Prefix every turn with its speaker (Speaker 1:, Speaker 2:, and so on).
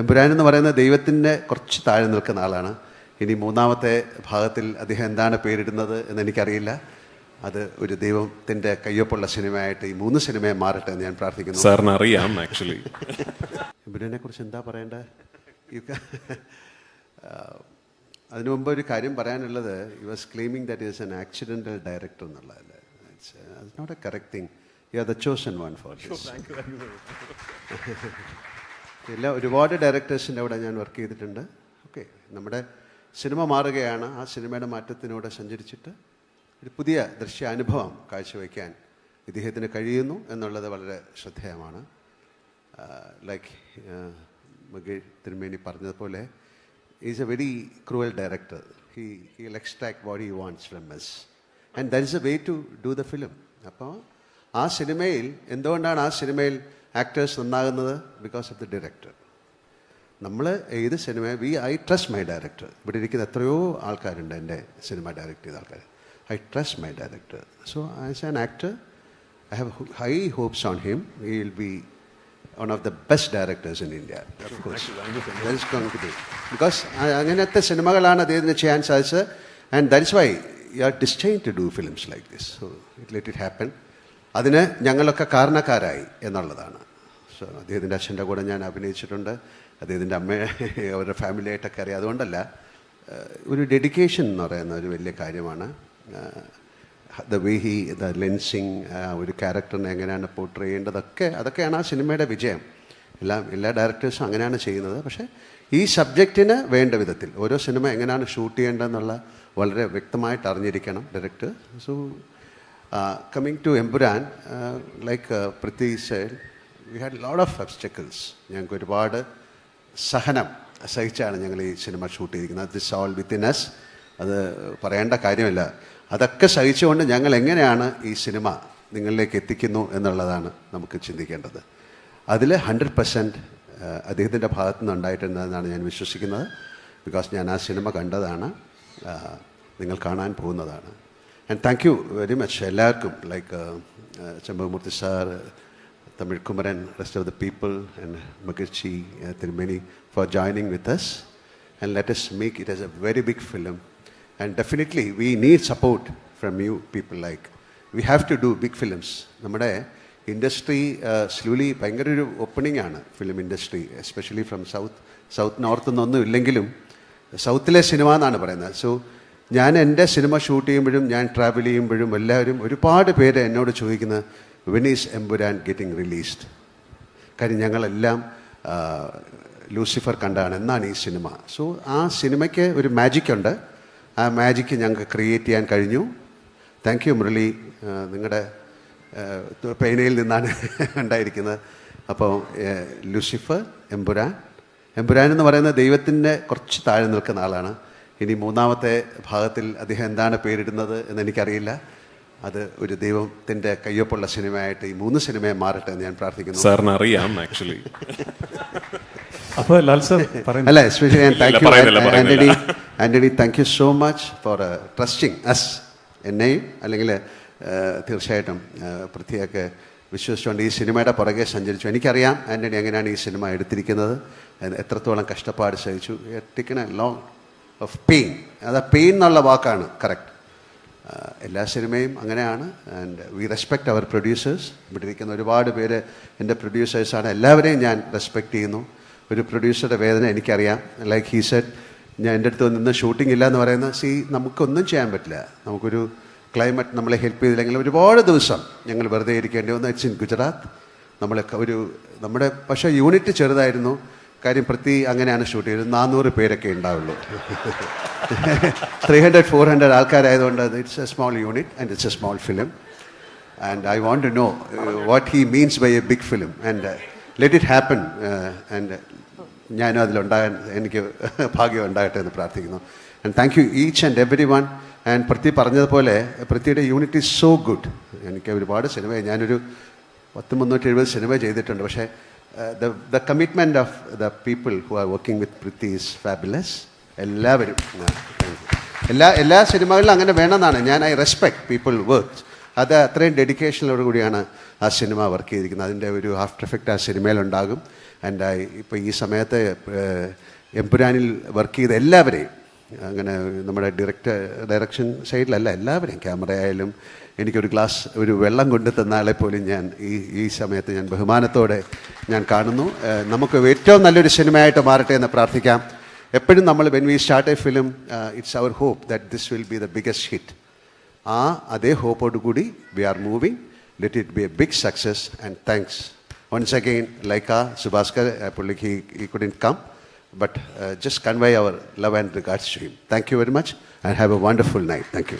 Speaker 1: എമ്പുരാൻ എന്ന് പറയുന്ന ദൈവത്തിൻ്റെ കുറച്ച് താഴെ നിൽക്കുന്ന ആളാണ്. ഇനി മൂന്നാമത്തെ ഭാഗത്തിൽ അദ്ദേഹം എന്താണ് പേരിടുന്നത് എന്നെനിക്കറിയില്ല. അത് ഒരു ദൈവത്തിൻ്റെ കയ്യൊപ്പുള്ള സിനിമയായിട്ട് ഈ 3 സിനിമയെ മാറട്ടെ എന്ന് ഞാൻ പ്രാർത്ഥിക്കുന്നു.
Speaker 2: സാറിന് അറിയാം ആക്ച്വലി
Speaker 1: എമ്പുരാനെ കുറിച്ച് എന്താ പറയേണ്ടത്? അതിനു മുമ്പ് ഒരു കാര്യം പറയാനുള്ളത്, you was claiming that is an accidental director എന്നുള്ളതല്ലേ. It's not a correct thing. You are the chosen one for this. ഒരുപാട് ഡയറക്ടേഴ്സിൻ്റെ അവിടെ ഞാൻ വർക്ക് ചെയ്തിട്ടുണ്ട്. ഓക്കെ, നമ്മുടെ സിനിമ മാറുകയാണ്. ആ സിനിമയുടെ മാറ്റത്തിലൂടെ സഞ്ചരിച്ചിട്ട് ഒരു പുതിയ ദൃശ്യാനുഭവം കാഴ്ചവെക്കാൻ ഇദ്ദേഹത്തിന് കഴിയുന്നു എന്നുള്ളത് വളരെ ശ്രദ്ധേയമാണ്. ലൈക്ക് മകേഷ് തിരുമേനി പറഞ്ഞതുപോലെ, is A very cruel director. He'll extract what he wants from us and that is a way to do the film. അപ്പോൾ ആ സിനിമയിൽ എന്തുകൊണ്ടാണ് ആ സിനിമയിൽ ആക്ടേഴ്സ് നന്നാകുന്നത്? Because of the director. നമ്മൾ ഏത് സിനിമ ഐ ട്രസ്റ്റ് മൈ ഡയറക്ടർ. ഇവിടെ ഇരിക്കുന്ന എത്രയോ ആൾക്കാരുണ്ട് എൻ്റെ സിനിമ ഡയറക്റ്റ് ചെയ്ത ആൾക്കാർ. I trust my director. So as an actor, I have high hopes on him. He will be one of the best directors in India. Of course. That is going to be. Because അങ്ങനത്തെ സിനിമകളാണ് അദ്ദേഹത്തിന് ചെയ്യാൻ സാധിച്ചത്. And that is why you are destined to do films like this. So let it happen. അതിന് ഞങ്ങളൊക്കെ കാരണക്കാരായി എന്നുള്ളതാണ്. So അദ്ദേഹത്തിൻ്റെ അച്ഛൻ്റെ കൂടെ ഞാൻ അഭിനയിച്ചിട്ടുണ്ട്. അദ്ദേഹത്തിൻ്റെ അമ്മയെ അവരുടെ ഫാമിലിയായിട്ടൊക്കെ അറിയാം. അതുകൊണ്ടല്ല, ഒരു ഡെഡിക്കേഷൻ എന്ന് പറയുന്ന ഒരു വലിയ കാര്യമാണ്. ദ വേ ദ ലെൻസിങ്, ഒരു ക്യാരക്ടറിനെ എങ്ങനെയാണ് പോർട്രേ ചെയ്യേണ്ടതൊക്കെ, അതൊക്കെയാണ് ആ സിനിമയുടെ വിജയം. എല്ലാ ഡയറക്ടേഴ്സും അങ്ങനെയാണ് ചെയ്യുന്നത്. പക്ഷേ ഈ സബ്ജക്റ്റിന് വേണ്ട വിധത്തിൽ ഓരോ സിനിമ എങ്ങനെയാണ് ഷൂട്ട് ചെയ്യേണ്ടതെന്നുള്ള വളരെ വ്യക്തമായിട്ട് അറിഞ്ഞിരിക്കണം director. So coming to Empuraan, like Prithvi said, we had lot of obstacles. ഞങ്ങൾക്ക് ഒരുപാട് സഹനം സഹിച്ചാണ് ഞങ്ങൾ ഈ സിനിമ ഷൂട്ട് ചെയ്തിരിക്കുന്നത്. This all within us. അത് പറയേണ്ട കാര്യമില്ല. അതൊക്കെ സഹിച്ചുകൊണ്ട് ഞങ്ങൾ എങ്ങനെയാണ് ഈ സിനിമ നിങ്ങളിലേക്ക് എത്തിക്കുന്നു എന്നുള്ളതാണ് നമുക്ക് ചിന്തിക്കേണ്ടത്. അതിൽ 100% അദ്ദേഹത്തിൻ്റെ ഭാഗത്തു നിന്ന് ഉണ്ടായിട്ടുണ്ടെന്നാണ് ഞാൻ വിശ്വസിക്കുന്നത്. ബിക്കോസ് ഞാൻ ആ സിനിമ കണ്ടതാണ്, നിങ്ങൾ കാണാൻ പോകുന്നതാണ്. And thank you very much എല്ലാവർക്കും, like Chembamoorthy sir, Tamil Kumaran, rest of the people, and Makichi, Tirumeni, for joining with us. And let us make it as a very big film. And definitely we need support from you people. Like, we have to do big films. നമ്മുടെ industry slowly ഭയങ്കര ഒരു opening ആണ്, film industry, especially from south north എന്നൊന്നും ഇല്ലെങ്കിലും സൗത്തിലെ cinema എന്നാണ് പറയുന്നത്. So ഞാൻ എൻ്റെ സിനിമ ഷൂട്ട് ചെയ്യുമ്പോഴും ഞാൻ ട്രാവൽ ചെയ്യുമ്പോഴും എല്ലാവരും ഒരുപാട് പേര് എന്നോട് ചോദിക്കുന്നത്, when is Empuraan getting released? കാര്യം ഞങ്ങളെല്ലാം ലൂസിഫർ കണ്ടാണ്, എന്നാണ് ഈ സിനിമ. സോ ആ സിനിമയ്ക്ക് ഒരു മാജിക്കുണ്ട്. ആ മാജിക്ക് ഞങ്ങൾക്ക് ക്രിയേറ്റ് ചെയ്യാൻ കഴിഞ്ഞു. താങ്ക് യു മുരളി, നിങ്ങളുടെ പേനയിൽ നിന്നാണ് ഉണ്ടായിരിക്കുന്നത്. അപ്പോൾ ലൂസിഫർ, എമ്പുരാൻ എന്ന് പറയുന്ന ദൈവത്തിൻ്റെ കുറച്ച് താഴെ നിൽക്കുന്ന ആളാണ്. ഇനി മൂന്നാമത്തെ ഭാഗത്തിൽ അദ്ദേഹം എന്താണ് പേരിടുന്നത് എന്നെനിക്കറിയില്ല. അത് ഒരു ദൈവത്തിൻ്റെ കയ്യൊപ്പുള്ള സിനിമയായിട്ട് ഈ 3 സിനിമയെ മാറട്ടെ എന്ന് ഞാൻ പ്രാർത്ഥിക്കുന്നു.
Speaker 2: സാറിന് അറിയാം ആക്ച്വലി.
Speaker 3: അപ്പോൾ ലാൽ സർ
Speaker 1: അല്ല, especially Antony, thank you so much for trusting us. എന്നെയും അല്ലെങ്കിൽ തീർച്ചയായിട്ടും പൃഥ്വിയൊക്കെ വിശ്വസിച്ചുകൊണ്ട് ഈ സിനിമയുടെ പുറകെ സഞ്ചരിച്ചു. എനിക്കറിയാം ആൻ്റണി എങ്ങനെയാണ് ഈ സിനിമ എടുത്തിരിക്കുന്നത്, എത്രത്തോളം കഷ്ടപ്പാട് സഹിച്ചു. Taken a long of pain. അത് പെയിൻ എന്നുള്ള വാക്കാണ് കറക്റ്റ്. എല്ലാ സിനിമയും അങ്ങനെയാണ്. And we respect our producers. ഇവിടെ ഇരിക്കുന്ന ഒരുപാട് പേര് എൻ്റെ പ്രൊഡ്യൂസേഴ്സാണ്. എല്ലാവരെയും ഞാൻ റെസ്പെക്റ്റ് ചെയ്യുന്നു. ഒരു പ്രൊഡ്യൂസറുടെ വേദന എനിക്കറിയാം. ലൈക്ക് ഹീ സെഡ്, ഞാൻ എൻ്റെ അടുത്ത് നിന്ന് ഷൂട്ടിംഗ് ഇല്ല എന്ന് പറയുന്നത്, നമുക്കൊന്നും ചെയ്യാൻ പറ്റില്ല. നമുക്കൊരു ക്ലൈമറ്റ് നമ്മളെ ഹെൽപ്പ് ചെയ്തില്ലെങ്കിൽ ഒരുപാട് ദിവസം ഞങ്ങൾ വെറുതെ ഇരിക്കേണ്ടി വന്നു. It's in Gujarat. നമ്മുടെ പക്ഷേ യൂണിറ്റ് ചെറുതായിരുന്നു. കാര്യം പൃഥ്വി അങ്ങനെയാണ് ഷൂട്ട് ചെയ്തത്. 400 പേരൊക്കെ ഉണ്ടാവുള്ളൂ. 300-400 ആൾക്കാരായതുകൊണ്ട് it's a small unit and it's a small film. And I want to know what he means by a big film and let it happen. And ഞാനും അതിലുണ്ടാകാൻ എനിക്ക് ഭാഗ്യം ഉണ്ടാകട്ടെ എന്ന് പ്രാർത്ഥിക്കുന്നു. And thank you each and every one. And Prithvi പറഞ്ഞതുപോലെ പൃഥ്വിയുടെ unit is so good. എനിക്ക് ഒരുപാട് സിനിമ, ഞാനൊരു 370 സിനിമ ചെയ്തിട്ടുണ്ട്. പക്ഷേ the commitment of the people who are working with Prithvi is fabulous. എല്ലാവരും എല്ലാ സിനിമകളിലും അങ്ങനെ വേണമെന്നാണ് ഞാൻ. I respect people work. അത് അത്രയും ഡെഡിക്കേഷനോട് കൂടിയാണ് ആ സിനിമ വർക്ക് ചെയ്തിരിക്കുന്നത്. അതിൻ്റെ ഒരു ആഫ്റ്റർ എഫക്റ്റ് ആ സിനിമയിലുണ്ടാകും. ആൻഡ് ഇപ്പോൾ ഈ സമയത്ത് എമ്പുരാനിൽ വർക്ക് ചെയ്ത എല്ലാവരെയും, അങ്ങനെ നമ്മുടെ ഡയറക്ഷൻ സൈഡിലല്ല, എല്ലാവരെയും, ക്യാമറ ആയാലും എനിക്കൊരു ഗ്ലാസ് ഒരു വെള്ളം കൊണ്ടു തന്നാളെ പോലും ഞാൻ ഈ സമയത്ത് ഞാൻ ബഹുമാനത്തോടെ ഞാൻ കാണുന്നു. നമുക്ക് ഏറ്റവും നല്ലൊരു സിനിമയായിട്ട് മാറട്ടെ എന്ന് പ്രാർത്ഥിക്കാം. എപ്പോഴും നമ്മൾ when we start a film it's our hope that this will be the biggest hit. അതേ ഹോപ്പോട് കൂടി we are moving. Let it be a big success and thanks once again. Like Subhaskar, he couldn't come, but just convey our love and regards to him. Thank you very much and have a wonderful night. Thank you.